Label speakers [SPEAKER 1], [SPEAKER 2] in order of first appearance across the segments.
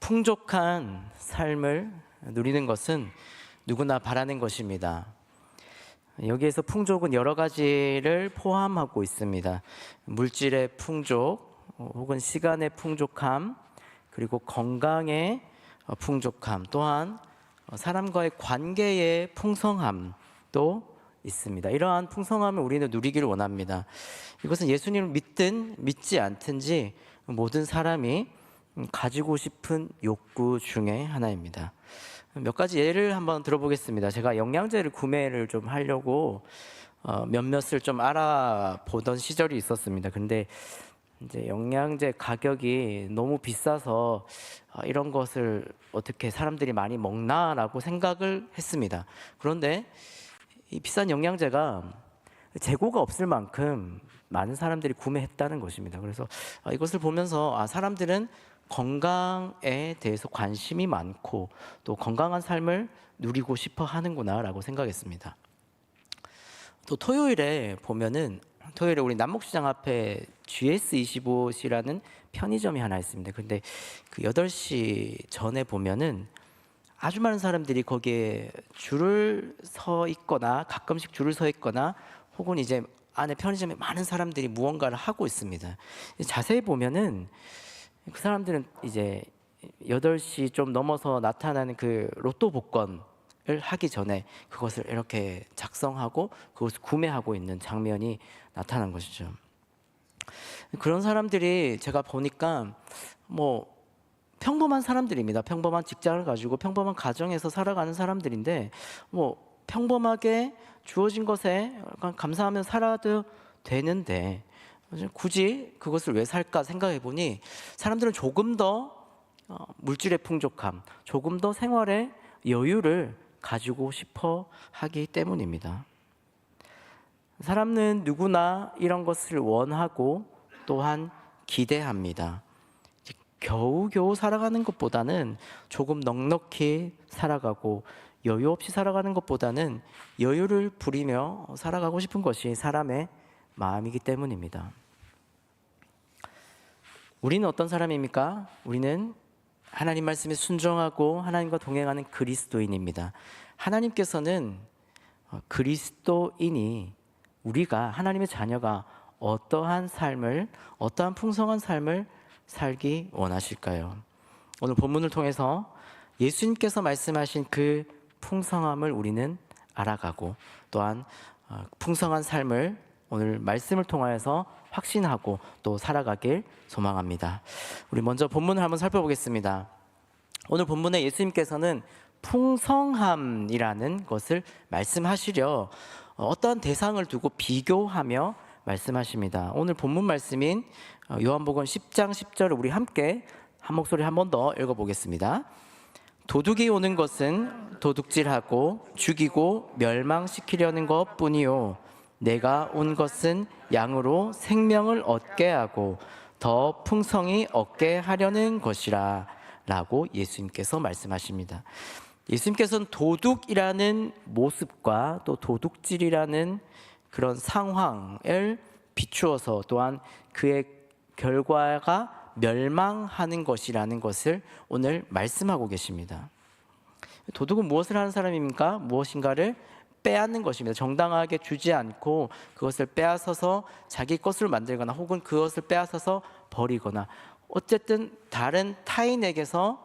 [SPEAKER 1] 풍족한 삶을 누리는 것은 누구나 바라는 것입니다. 여기에서 풍족은 여러 가지를 포함하고 있습니다. 물질의 풍족, 혹은 시간의 풍족함, 그리고 건강의 풍족함, 또한 사람과의 관계의 풍성함도 있습니다. 이러한 풍성함을 우리는 누리기를 원합니다. 이것은 예수님을 믿든 믿지 않든지 모든 사람이 가지고 싶은 욕구 중에 하나입니다. 몇 가지 예를 한번 들어보겠습니다. 제가 영양제를 구매를 좀 하려고 몇몇을 좀 알아보던 시절이 있었습니다. 근데 이제 영양제 가격이 너무 비싸서 이런 것을 어떻게 사람들이 많이 먹나라고 생각을 했습니다. 그런데 이 비싼 영양제가 재고가 없을 만큼 많은 사람들이 구매했다는 것입니다. 그래서 이것을 보면서 사람들은 건강에 대해서 관심이 많고 또 건강한 삶을 누리고 싶어 하는구나라고 생각했습니다. 또 토요일에 보면은 토요일에 우리 남목시장 앞에 GS25C라는 편의점이 하나 있습니다. 근데 그 8시 전에 보면은 아주 많은 사람들이 거기에 줄을 서 있거나 가끔씩 줄을 서 있거나 혹은 이제 안에 편의점에 많은 사람들이 무언가를 하고 있습니다. 자세히 보면은 그 사람들은 이제 8시 좀 넘어서 나타나는 그 로또 복권을 하기 전에 그것을 이렇게 작성하고 그것을 구매하고 있는 장면이 나타난 것이죠. 그런 사람들이 제가 보니까 뭐 평범한 사람들입니다. 평범한 직장을 가지고 평범한 가정에서 살아가는 사람들인데 뭐 평범하게 주어진 것에 감사하며 살아도 되는데 굳이 그것을 왜 살까 생각해 보니 사람들은 조금 더 물질의 풍족함, 조금 더 생활의 여유를 가지고 싶어 하기 때문입니다. 사람은 누구나 이런 것을 원하고 또한 기대합니다. 겨우겨우 살아가는 것보다는 조금 넉넉히 살아가고 여유 없이 살아가는 것보다는 여유를 부리며 살아가고 싶은 것이 사람의 마음이기 때문입니다. 우리는 어떤 사람입니까? 우리는 하나님 말씀에 순종하고 하나님과 동행하는 그리스도인입니다. 하나님께서는 그리스도인이 우리가 하나님의 자녀가 어떠한 삶을, 어떠한 풍성한 삶을 살기 원하실까요? 오늘 본문을 통해서 예수님께서 말씀하신 그 풍성함을 우리는 알아가고 또한 풍성한 삶을 오늘 말씀을 통하여서 확신하고 또 살아가길 소망합니다. 우리 먼저 본문을 한번 살펴보겠습니다. 오늘 본문에 예수님께서는 풍성함이라는 것을 말씀하시려 어떠한 대상을 두고 비교하며 말씀하십니다. 오늘 본문 말씀인 요한복음 10장 10절을 우리 함께 한 목소리 한 번 더 읽어보겠습니다. 도둑이 오는 것은 도둑질하고 죽이고 멸망시키려는 것뿐이요 내가 온 것은 양으로 생명을 얻게 하고 더 풍성히 얻게 하려는 것이라 라고 예수님께서 말씀하십니다. 예수님께서는 도둑이라는 모습과 또 도둑질이라는 그런 상황을 비추어서 또한 그의 결과가 멸망하는 것이라는 것을 오늘 말씀하고 계십니다. 도둑은 무엇을 하는 사람입니까? 무엇인가를 빼앗는 것입니다. 정당하게 주지 않고 그것을 빼앗아서 자기 것으로 만들거나 혹은 그것을 빼앗아서 버리거나 어쨌든 다른 타인에게서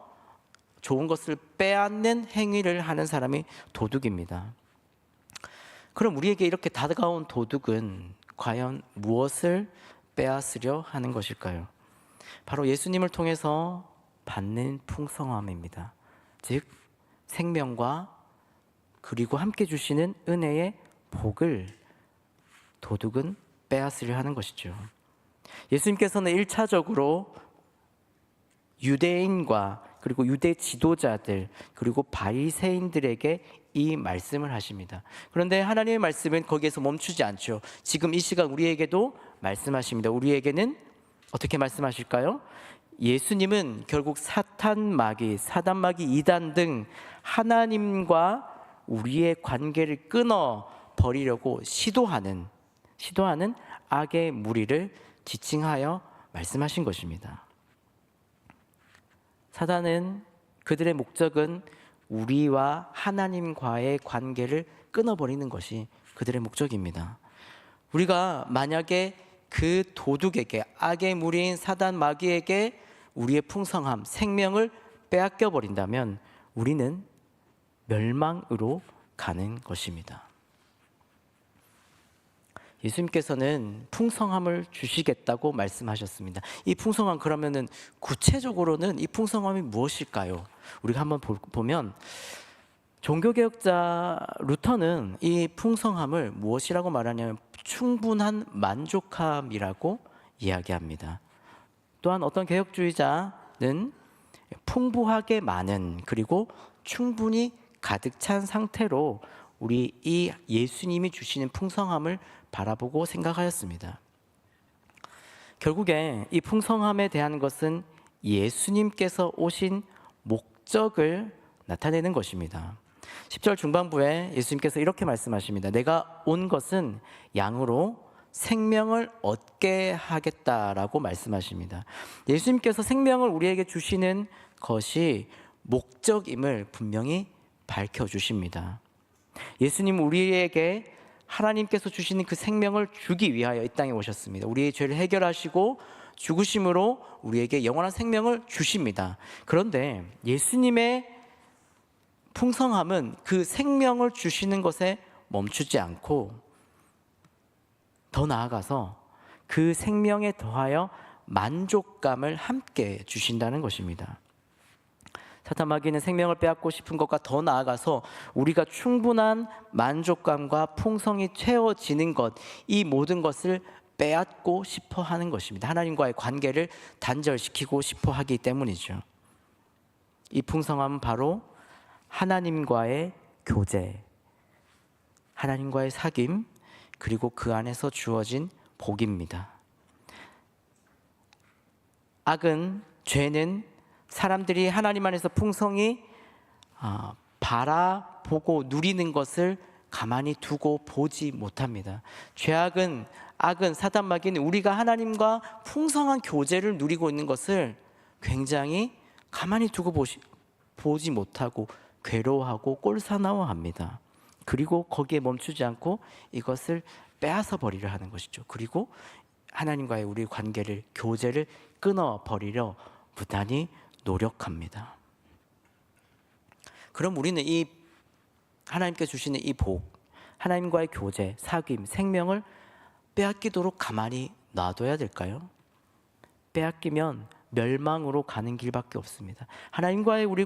[SPEAKER 1] 좋은 것을 빼앗는 행위를 하는 사람이 도둑입니다. 그럼 우리에게 이렇게 다가온 도둑은 과연 무엇을 빼앗으려 하는 것일까요? 바로 예수님을 통해서 받는 풍성함입니다. 즉 생명과 그리고 함께 주시는 은혜의 복을 도둑은 빼앗으려 하는 것이죠. 예수님께서는 1차적으로 유대인과 그리고 유대 지도자들 그리고 바리새인들에게 이 말씀을 하십니다. 그런데 하나님의 말씀은 거기에서 멈추지 않죠. 지금 이 시간 우리에게도 말씀하십니다. 우리에게는 어떻게 말씀하실까요? 예수님은 결국 사단 마귀, 이단 등 하나님과 우리의 관계를 끊어 버리려고 시도하는 악의 무리를 지칭하여 말씀하신 것입니다. 사단은 그들의 목적은 우리와 하나님과의 관계를 끊어버리는 것이 그들의 목적입니다. 우리가 만약에 그 도둑에게, 악의 무리인 사단 마귀에게 우리의 풍성함, 생명을 빼앗겨 버린다면 우리는 멸망으로 가는 것입니다. 예수님께서는 풍성함을 주시겠다고 말씀하셨습니다. 이 풍성함, 그러면은 구체적으로는 이 풍성함이 무엇일까요? 우리가 한번 보면 종교개혁자 루터는 이 풍성함을 무엇이라고 말하냐면 충분한 만족함이라고 이야기합니다. 또한 어떤 개혁주의자는 풍부하게 많은, 그리고 충분히 가득 찬 상태로 우리 이 예수님이 주시는 풍성함을 바라보고 생각하였습니다. 결국에 이 풍성함에 대한 것은 예수님께서 오신 목적을 나타내는 것입니다. 10절 중반부에 예수님께서 이렇게 말씀하십니다. 내가 온 것은 양으로 생명을 얻게 하겠다라고 말씀하십니다. 예수님께서 생명을 우리에게 주시는 것이 목적임을 분명히 밝혀주십니다. 예수님은 우리에게 하나님께서 주시는 그 생명을 주기 위하여 이 땅에 오셨습니다. 우리의 죄를 해결하시고 죽으심으로 우리에게 영원한 생명을 주십니다. 그런데 예수님의 풍성함은 그 생명을 주시는 것에 멈추지 않고 더 나아가서 그 생명에 더하여 만족감을 함께 주신다는 것입니다. 사탄 마귀는 생명을 빼앗고 싶은 것과 더 나아가서 우리가 충분한 만족감과 풍성이 채워지는 것, 이 모든 것을 빼앗고 싶어 하는 것입니다. 하나님과의 관계를 단절시키고 싶어 하기 때문이죠. 이 풍성함은 바로 하나님과의 교제, 하나님과의 사귐, 그리고 그 안에서 주어진 복입니다. 악은, 죄는 사람들이 하나님 안에서 풍성히 바라보고 누리는 것을 가만히 두고 보지 못합니다. 죄악은, 악은, 사단 마귀는 우리가 하나님과 풍성한 교제를 누리고 있는 것을 굉장히 가만히 두고 보지 못하고 괴로워하고 꼴사나워합니다. 그리고 거기에 멈추지 않고 이것을 빼앗아 버리려 하는 것이죠. 그리고 하나님과의 우리 관계를, 교제를 끊어버리려 무단히 노력합니다. 그럼 우리는 이 하나님께 주시는 이 복, 하나님과의 교제, 사귐, 생명을 빼앗기도록 가만히 놔둬야 될까요? 빼앗기면 멸망으로 가는 길밖에 없습니다. 하나님과의 우리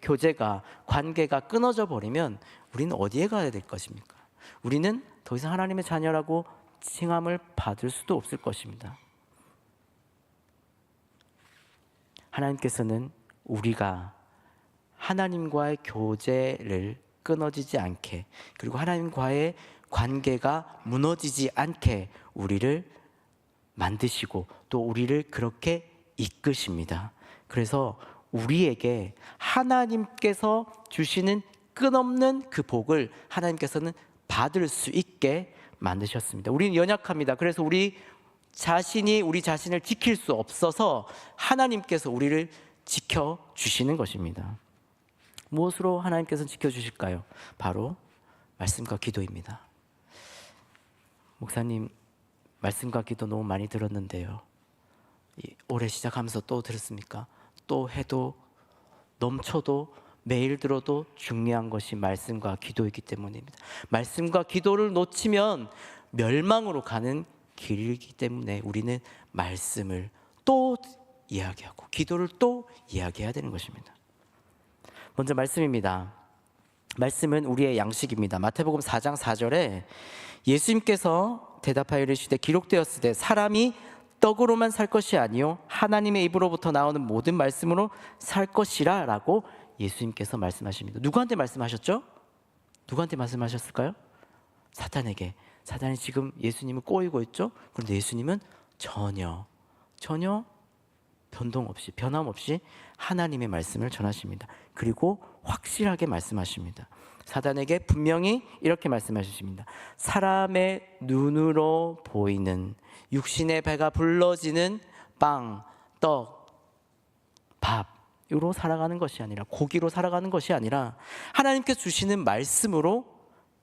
[SPEAKER 1] 교제가, 관계가 끊어져 버리면 우리는 어디에 가야 될 것입니까? 우리는 더 이상 하나님의 자녀라고 칭함을 받을 수도 없을 것입니다. 하나님께서는 우리가 하나님과의 교제를 끊어지지 않게, 그리고 하나님과의 관계가 무너지지 않게 우리를 만드시고 또 우리를 그렇게 이끄십니다. 그래서 우리에게 하나님께서 주시는 끝없는 그 복을 하나님께서는 받을 수 있게 만드셨습니다. 우리는 연약합니다. 그래서 우리 자신을 지킬 수 없어서 하나님께서 우리를 지켜주시는 것입니다. 무엇으로 하나님께서 지켜주실까요? 바로 말씀과 기도입니다. 목사님, 말씀과 기도 너무 많이 들었는데요, 올해 시작하면서 또 들었습니까? 또 해도 넘쳐도 매일 들어도 중요한 것이 말씀과 기도이기 때문입니다. 말씀과 기도를 놓치면 멸망으로 가는 길이기 때문에 우리는 말씀을 또 이야기하고 기도를 또 이야기해야 되는 것입니다. 먼저 말씀입니다. 말씀은 우리의 양식입니다. 마태복음 4장 4절에 예수님께서 대답하여 이르시되 기록되었으되 사람이 떡으로만 살 것이 아니요 하나님의 입으로부터 나오는 모든 말씀으로 살 것이라 라고 예수님께서 말씀하십니다. 누구한테 말씀하셨죠? 누구한테 말씀하셨을까요? 사탄에게. 사탄이 지금 예수님을 꼬이고 있죠? 그런데 예수님은 전혀 변함없이 하나님의 말씀을 전하십니다. 그리고 확실하게 말씀하십니다. 사단에게 분명히 이렇게 말씀하십니다. 사람의 눈으로 보이는 육신의 배가 불러지는 빵, 떡, 밥, 살아가는 것이 아니라, 고기로 살아가는 것이 아니라 하나님께서 주시는 말씀으로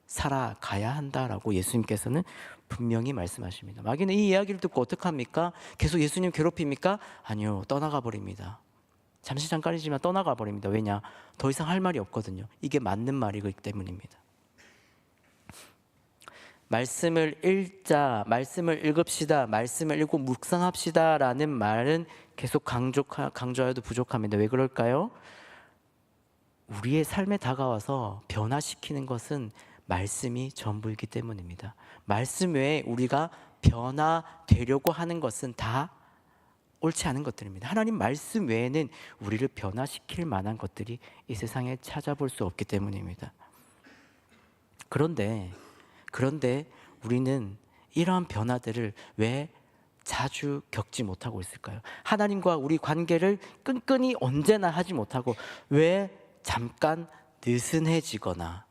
[SPEAKER 1] 살아가야 한다라고 예수님께서는 분명히 말씀하십니다. 마귀는 이 이야기를 듣고 어떡합니까? 계속 예수님 괴롭힙니까? 아니요, 떠나가 버립니다. 잠시 잠깐이지만 떠나가 버립니다. 왜냐? 더 이상 할 말이 없거든요. 이게 맞는 말이기 때문입니다. 말씀을 읽자, 말씀을 읽읍시다, 말씀을 읽고 묵상합시다 라는 말은 계속 강조하여도 부족합니다. 왜 그럴까요? 우리의 삶에 다가와서 변화시키는 것은 말씀이 전부이기 때문입니다. 말씀 외에 우리가 변화되려고 하는 것은 다 옳지 않은 것들입니다. 하나님 말씀 외에는 우리를 변화시킬 만한 것들이 이 세상에 찾아볼 수 없기 때문입니다. 그런데 우리는 이러한 변화들을 왜 자주 겪지 못하고 있을까요? 하나님과 우리 관계를 끈끈이 언제나 하지 못하고 왜 잠깐 느슨해지거나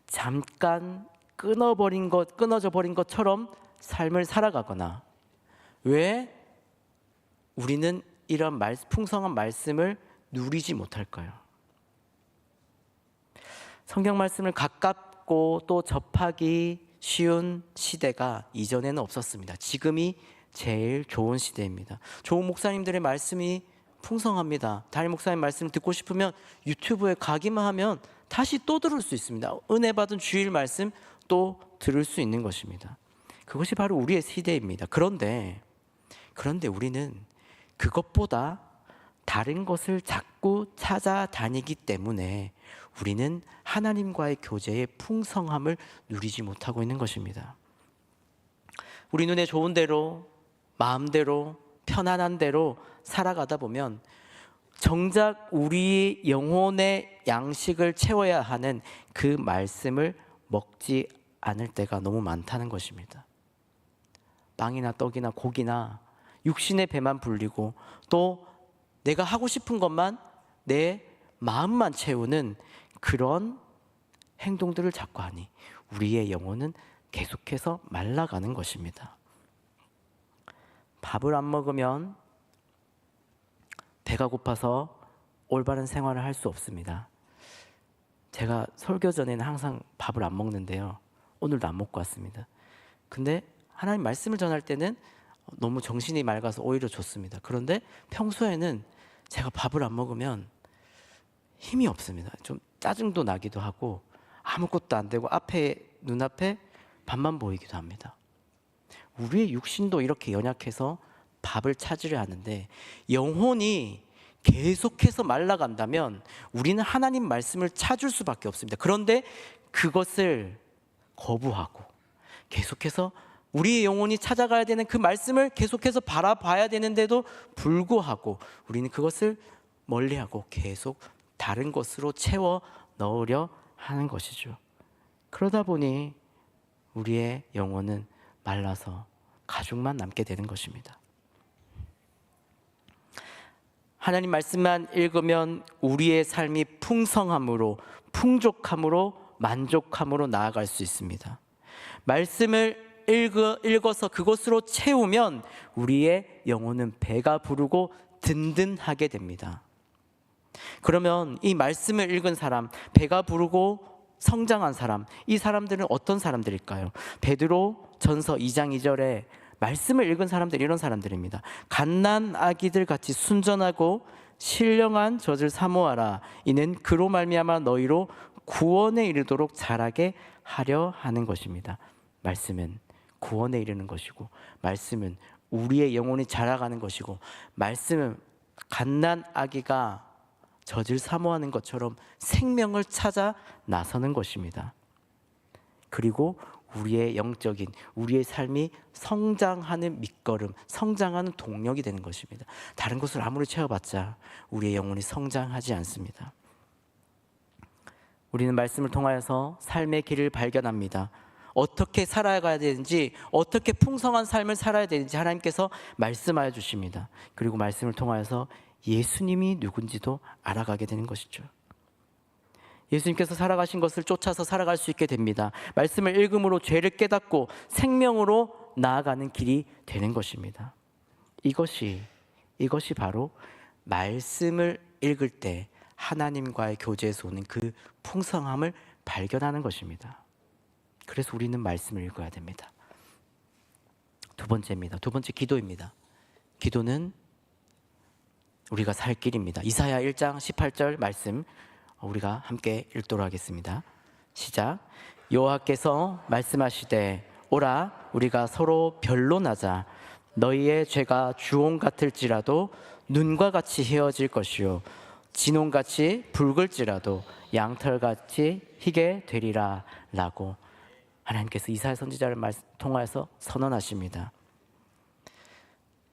[SPEAKER 1] 잠깐 끊어져 버린 것처럼 삶을 살아가거나 왜 우리는 이런 풍성한 말씀을 누리지 못할까요? 성경 말씀을 가깝고 또 접하기 쉬운 시대가 이전에는 없었습니다. 지금이 제일 좋은 시대입니다. 좋은 목사님들의 말씀이 풍성합니다. 담임 목사님 말씀 듣고 싶으면 유튜브에 가기만 하면 다시 또 들을 수 있습니다. 은혜 받은 주일 말씀 또 들을 수 있는 것입니다. 그것이 바로 우리의 시대입니다. 그런데 우리는 그것보다 다른 것을 자꾸 찾아다니기 때문에 우리는 하나님과의 교제의 풍성함을 누리지 못하고 있는 것입니다. 우리 눈에 좋은 대로, 마음대로, 편안한 대로 살아가다 보면 정작 우리 영혼의 양식을 채워야 하는 그 말씀을 먹지 않을 때가 너무 많다는 것입니다. 빵이나 떡이나 고기나 육신의 배만 불리고 또 내가 하고 싶은 것만, 내 마음만 채우는 그런 행동들을 자꾸 하니 우리의 영혼은 계속해서 말라가는 것입니다. 밥을 안 먹으면 배가 고파서 올바른 생활을 할 수 없습니다. 제가 설교 전에는 항상 밥을 안 먹는데요. 오늘도 안 먹고 왔습니다. 근데 하나님 말씀을 전할 때는 너무 정신이 맑아서 오히려 좋습니다. 그런데 평소에는 제가 밥을 안 먹으면 힘이 없습니다. 좀 짜증도 나기도 하고 아무것도 안 되고 눈앞에 밥만 보이기도 합니다. 우리의 육신도 이렇게 연약해서 밥을 찾으려 하는데 영혼이 계속해서 말라간다면 우리는 하나님 말씀을 찾을 수밖에 없습니다. 그런데 그것을 거부하고 계속해서 우리의 영혼이 찾아가야 되는 그 말씀을 계속해서 바라봐야 되는데도 불구하고 우리는 그것을 멀리하고 계속 다른 것으로 채워 넣으려 하는 것이죠. 그러다 보니 우리의 영혼은 말라서 가죽만 남게 되는 것입니다. 하나님 말씀만 읽으면 우리의 삶이 풍성함으로, 풍족함으로, 만족함으로 나아갈 수 있습니다. 말씀을 읽어서 그것으로 채우면 우리의 영혼은 배가 부르고 든든하게 됩니다. 그러면 이 말씀을 읽은 사람, 배가 부르고 성장한 사람, 이 사람들은 어떤 사람들일까요? 베드로 전서 2장 2절에 말씀을 읽은 사람들이 이런 사람들입니다. 갓난 아기들 같이 순전하고 신령한 젖을 사모하라. 이는 그로 말미암아 너희로 구원에 이르도록 자라게 하려 하는 것입니다. 말씀은 구원에 이르는 것이고, 말씀은 우리의 영혼이 자라가는 것이고, 말씀은 갓난 아기가 젖을 사모하는 것처럼 생명을 찾아 나서는 것입니다. 그리고 우리의 영적인, 우리의 삶이 성장하는 밑거름, 성장하는 동력이 되는 것입니다. 다른 것을 아무리 채워봤자 우리의 영혼이 성장하지 않습니다. 우리는 말씀을 통하여서 삶의 길을 발견합니다. 어떻게 살아가야 되는지, 어떻게 풍성한 삶을 살아야 되는지 하나님께서 말씀하여 주십니다. 그리고 말씀을 통하여서 예수님이 누군지도 알아가게 되는 것이죠. 예수님께서 살아가신 것을 쫓아서 살아갈 수 있게 됩니다. 말씀을 읽음으로 죄를 깨닫고 생명으로 나아가는 길이 되는 것입니다. 이것이 바로 말씀을 읽을 때 하나님과의 교제에서 오는 그 풍성함을 발견하는 것입니다. 그래서 우리는 말씀을 읽어야 됩니다. 두 번째입니다. 두 번째 기도입니다. 기도는 우리가 살 길입니다. 이사야 1장 18절 말씀 우리가 함께 읽도록 하겠습니다. 시작. 여호와께서 말씀하시되 오라 우리가 서로 변론하자. 너희의 죄가 주홍 같을지라도 눈과 같이 헤어질 것이요 진홍같이 붉을지라도 양털같이 희게 되리라 라고 하나님께서 이사야 선지자를 통하여서 선언하십니다.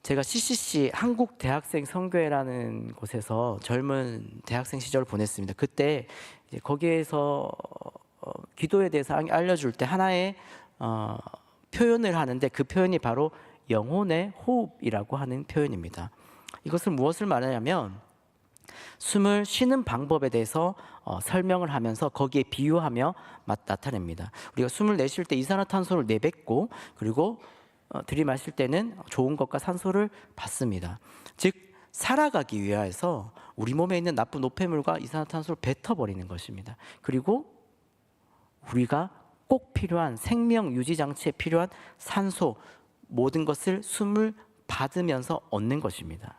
[SPEAKER 1] 제가 CCC 한국 대학생 선교회라는 곳에서 젊은 대학생 시절을 보냈습니다. 그때 이제 거기에서 기도에 대해서 알려줄 때 하나의 표현을 하는데 그 표현이 바로 영혼의 호흡이라고 하는 표현입니다. 이것은 무엇을 말하냐면 숨을 쉬는 방법에 대해서 설명을 하면서 거기에 비유하며 나타냅니다. 우리가 숨을 내쉴 때 이산화탄소를 내뱉고 그리고 들이마실 때는 좋은 것과 산소를 받습니다. 즉 살아가기 위해서 우리 몸에 있는 나쁜 노폐물과 이산화탄소를 뱉어버리는 것입니다. 그리고 우리가 꼭 필요한 생명 유지 장치에 필요한 산소 모든 것을 숨을 받으면서 얻는 것입니다.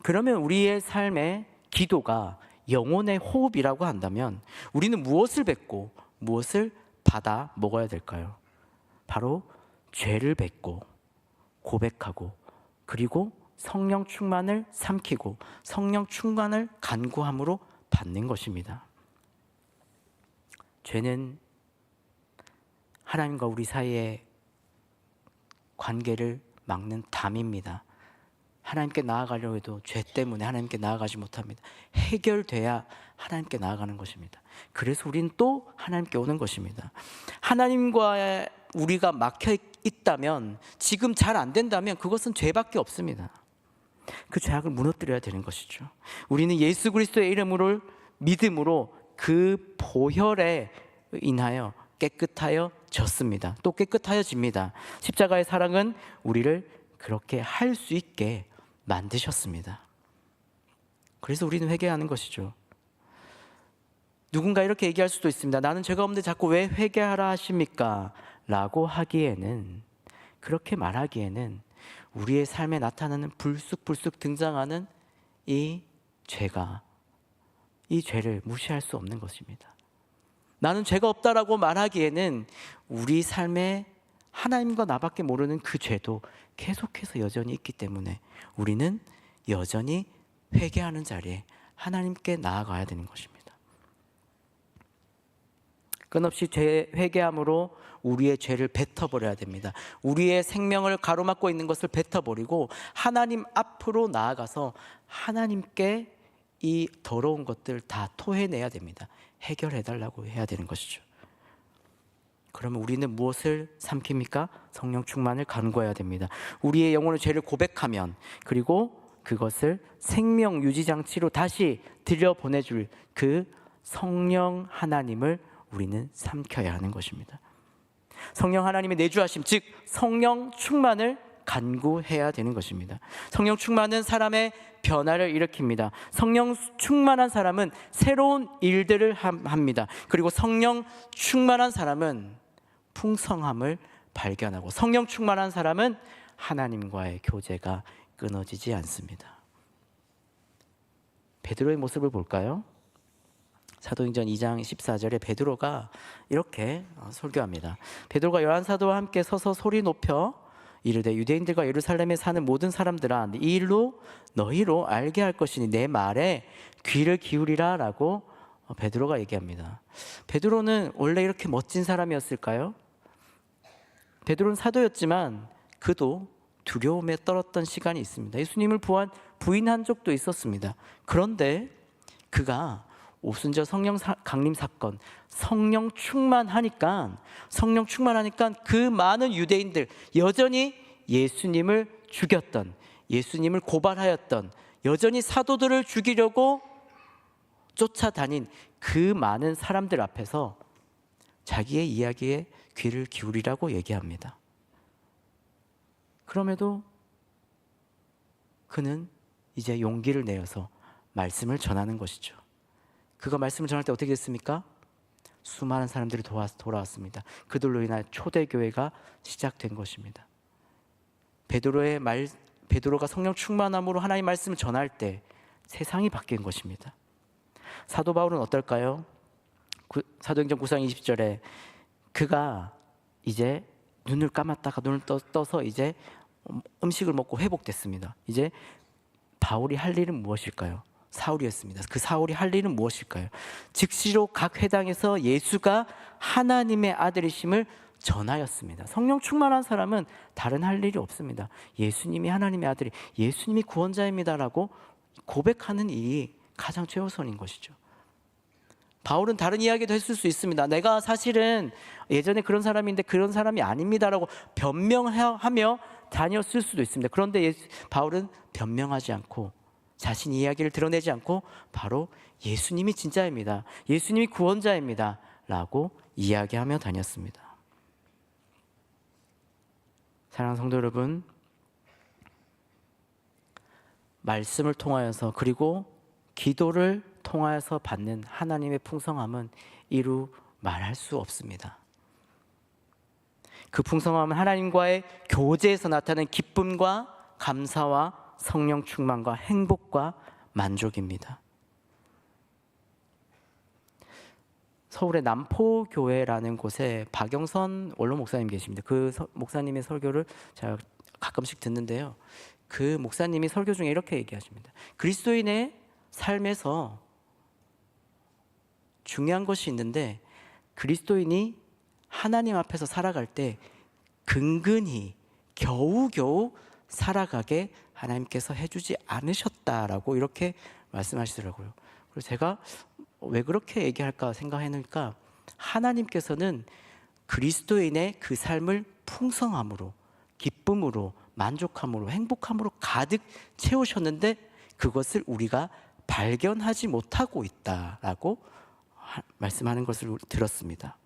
[SPEAKER 1] 그러면 우리의 삶의 기도가 영혼의 호흡이라고 한다면 우리는 무엇을 뱉고 무엇을 받아 먹어야 될까요? 바로 죄를 뱉고 고백하고 그리고 성령 충만을 삼키고 성령 충만을 간구함으로 받는 것입니다. 죄는 하나님과 우리 사이의 관계를 막는 담입니다. 하나님께 나아가려고 해도 죄 때문에 하나님께 나아가지 못합니다. 해결돼야 하나님께 나아가는 것입니다. 그래서 우리는 또 하나님께 오는 것입니다. 하나님과 우리가 막혀 있다면 지금 잘 안 된다면 그것은 죄밖에 없습니다. 그 죄악을 무너뜨려야 되는 것이죠. 우리는 예수 그리스도의 이름으로 믿음으로 그 보혈에 인하여 깨끗하여졌습니다. 또 깨끗하여집니다. 십자가의 사랑은 우리를 그렇게 할 수 있게 만드셨습니다. 그래서 우리는 회개하는 것이죠. 누군가 이렇게 얘기할 수도 있습니다. 나는 죄가 없는데 자꾸 왜 회개하라 하십니까? 라고 하기에는, 그렇게 말하기에는 우리의 삶에 나타나는 불쑥불쑥 등장하는 이 죄가, 이 죄를 무시할 수 없는 것입니다. 나는 죄가 없다라고 말하기에는 우리 삶에 하나님과 나밖에 모르는 그 죄도 계속해서 여전히 있기 때문에 우리는 여전히 회개하는 자리에 하나님께 나아가야 되는 것입니다. 끊없이 회개함으로 우리의 죄를 뱉어버려야 됩니다. 우리의 생명을 가로막고 있는 것을 뱉어버리고 하나님 앞으로 나아가서 하나님께 이 더러운 것들 다 토해내야 됩니다. 해결해달라고 해야 되는 것이죠. 그러면 우리는 무엇을 삼킵니까? 성령 충만을 간구해야 됩니다. 우리의 영혼의 죄를 고백하면, 그리고 그것을 생명 유지 장치로 다시 들여보내줄 그 성령 하나님을 우리는 삼켜야 하는 것입니다. 성령 하나님의 내주하심, 즉 성령 충만을 간구해야 되는 것입니다. 성령 충만은 사람의 변화를 일으킵니다. 성령 충만한 사람은 새로운 일들을 합니다. 그리고 성령 충만한 사람은 풍성함을 발견하고, 성령 충만한 사람은 하나님과의 교제가 끊어지지 않습니다. 베드로의 모습을 볼까요? 사도행전 2장 14절에 베드로가 이렇게 설교합니다. 베드로가 열한 사도와 함께 서서 소리 높여 이르되 유대인들과 예루살렘에 사는 모든 사람들아, 이 일로 너희로 알게 할 것이니 내 말에 귀를 기울이라 라고 베드로가 얘기합니다. 베드로는 원래 이렇게 멋진 사람이었을까요? 베드로는 사도였지만 그도 두려움에 떨었던 시간이 있습니다. 예수님을 부인한 적도 있었습니다. 그런데 그가 오순절 성령 강림 사건, 성령 충만하니까 그 많은 유대인들, 여전히 예수님을 죽였던, 예수님을 고발하였던, 여전히 사도들을 죽이려고 쫓아다닌 그 많은 사람들 앞에서 자기의 이야기에 귀를 기울이라고 얘기합니다. 그럼에도 그는 이제 용기를 내어서 말씀을 전하는 것이죠. 그가 말씀을 전할 때 어떻게 됐습니까? 수많은 사람들이 돌아왔습니다. 그들로 인해 초대교회가 시작된 것입니다. 베드로가 성령 충만함으로 하나님의 말씀을 전할 때 세상이 바뀐 것입니다. 사도 바울은 어떨까요? 사도행전 9장 20절에 그가 이제 눈을 감았다가 눈을 떠서 이제 음식을 먹고 회복됐습니다. 이제 바울이 할 일은 무엇일까요? 사울이었습니다. 그 사울이 할 일은 무엇일까요? 즉시로 각 회당에서 예수가 하나님의 아들이심을 전하였습니다. 성령 충만한 사람은 다른 할 일이 없습니다. 예수님이 하나님의 아들이, 예수님이 구원자입니다라고 고백하는 일이 가장 최우선인 것이죠. 바울은 다른 이야기도 했을 수 있습니다. 내가 사실은 예전에 그런 사람인데 그런 사람이 아닙니다라고 변명하며 다녔을 수도 있습니다. 그런데 바울은 변명하지 않고 자신의 이야기를 드러내지 않고 바로 예수님이 진짜입니다, 예수님이 구원자입니다 라고 이야기하며 다녔습니다. 사랑하는 성도 여러분, 말씀을 통하여서 그리고 기도를 통하여서 받는 하나님의 풍성함은 이루 말할 수 없습니다. 그 풍성함은 하나님과의 교제에서 나타나는 기쁨과 감사와 성령 충만과 행복과 만족입니다. 서울의 남포교회라는 곳에 박영선 원로 목사님 계십니다. 그 목사님의 설교를 제가 가끔씩 듣는데요. 그 목사님이 설교 중에 이렇게 얘기하십니다. 그리스도인의 삶에서 중요한 것이 있는데 그리스도인이 하나님 앞에서 살아갈 때 근근히 겨우겨우 살아가게 하나님께서 해주지 않으셨다라고 이렇게 말씀하시더라고요. 그래서 제가 왜 그렇게 얘기할까 생각해보니까 하나님께서는 그리스도인의 그 삶을 풍성함으로, 기쁨으로, 만족함으로, 행복함으로 가득 채우셨는데 그것을 우리가 발견하지 못하고 있다라고 말씀하는 것을 들었습니다.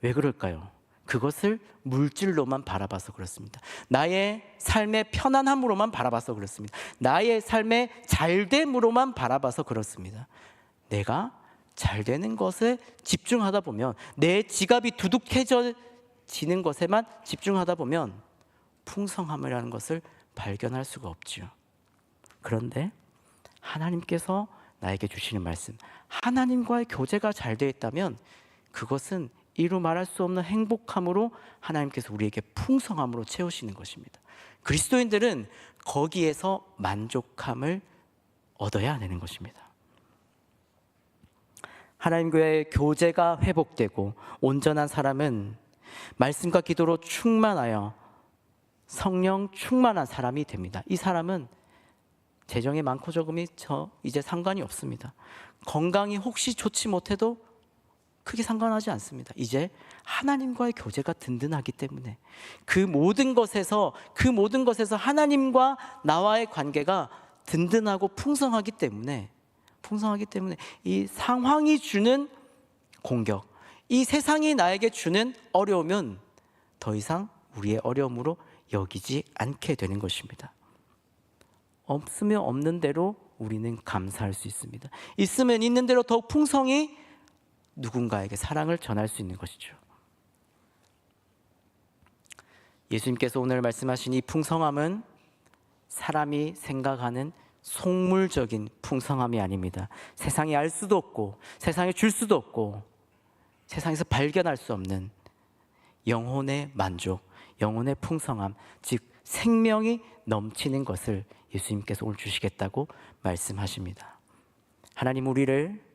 [SPEAKER 1] 왜 그럴까요? 그것을 물질로만 바라봐서 그렇습니다. 나의 삶의 편안함으로만 바라봐서 그렇습니다. 나의 삶의 잘됨으로만 바라봐서 그렇습니다. 내가 잘되는 것에 집중하다 보면, 내 지갑이 두둑해지는 것에만 집중하다 보면 풍성함이라는 것을 발견할 수가 없지요. 그런데 하나님께서 나에게 주시는 말씀, 하나님과의 교제가 잘 되어 있다면 그것은 이루 말할 수 없는 행복함으로 하나님께서 우리에게 풍성함으로 채우시는 것입니다. 그리스도인들은 거기에서 만족함을 얻어야 되는 것입니다. 하나님과의 교제가 회복되고 온전한 사람은 말씀과 기도로 충만하여 성령 충만한 사람이 됩니다. 이 사람은 재정이 많고 적음이 이제 상관이 없습니다. 건강이 혹시 좋지 못해도 크게 상관하지 않습니다. 이제 하나님과의 교제가 든든하기 때문에 그 모든 것에서 하나님과 나와의 관계가 든든하고 풍성하기 때문에 이 상황이 주는 공격, 이 세상이 나에게 주는 어려움은 더 이상 우리의 어려움으로 여기지 않게 되는 것입니다. 없으면 없는 대로 우리는 감사할 수 있습니다. 있으면 있는 대로 더욱 풍성히 누군가에게 사랑을 전할 수 있는 것이죠. 예수님께서 오늘 말씀하신 이 풍성함은 사람이 생각하는 속물적인 풍성함이 아닙니다. 세상이 알 수도 없고 세상에 줄 수도 없고 세상에서 발견할 수 없는 영혼의 만족, 영혼의 풍성함, 즉 생명이 넘치는 것을 예수님께서 오늘 주시겠다고 말씀하십니다. 하나님 우리를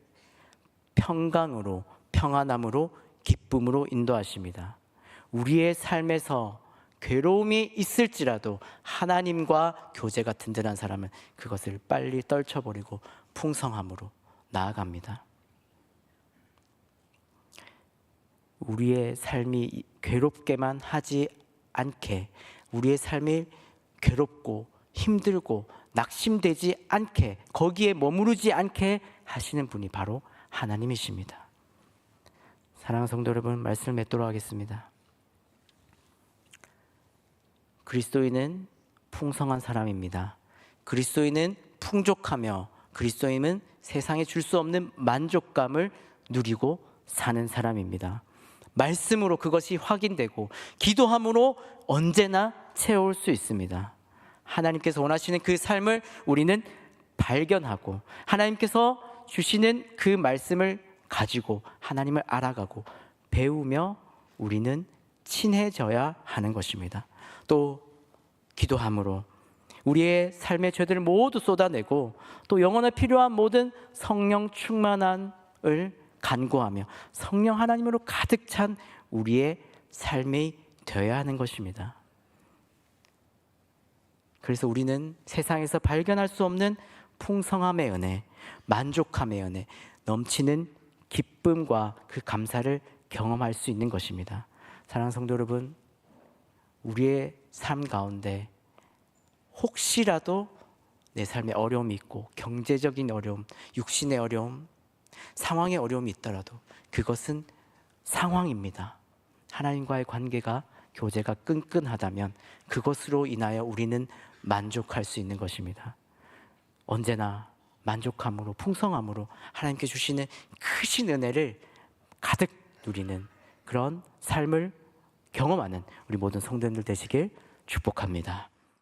[SPEAKER 1] 평강으로, 평안함으로, 기쁨으로 인도하십니다. 우리의 삶에서 괴로움이 있을지라도 하나님과 교제가 든든한 사람은 그것을 빨리 떨쳐버리고 풍성함으로 나아갑니다. 우리의 삶이 괴롭게만 하지 않게, 우리의 삶이 괴롭고 힘들고 낙심되지 않게, 거기에 머무르지 않게 하시는 분이 바로 하나님이십니다. 사랑하는 성도 여러분, 말씀을 맺도록 하겠습니다. 그리스도인은 풍성한 사람입니다. 그리스도인은 풍족하며 그리스도인은 세상에 줄 수 없는 만족감을 누리고 사는 사람입니다. 말씀으로 그것이 확인되고 기도함으로 언제나 채울 수 있습니다. 하나님께서 원하시는 그 삶을 우리는 발견하고 하나님께서 주시는 그 말씀을 가지고 하나님을 알아가고 배우며 우리는 친해져야 하는 것입니다. 또 기도함으로 우리의 삶의 죄들을 모두 쏟아내고 또 영혼에 필요한 모든 성령 충만함을 간구하며 성령 하나님으로 가득 찬 우리의 삶이 되어야 하는 것입니다. 그래서 우리는 세상에서 발견할 수 없는 풍성함의 은혜, 만족함의 은혜, 넘치는 기쁨과 그 감사를 경험할 수 있는 것입니다. 사랑하는 성도 여러분, 우리의 삶 가운데 혹시라도 내 삶에 어려움이 있고 경제적인 어려움, 육신의 어려움, 상황의 어려움이 있더라도 그것은 상황입니다. 하나님과의 관계가 교제가 끈끈하다면 그것으로 인하여 우리는 만족할 수 있는 것입니다. 언제나 만족함으로 풍성함으로 하나님께 주시는 크신 은혜를 가득 누리는 그런 삶을 경험하는 우리 모든 성도님들 되시길 축복합니다.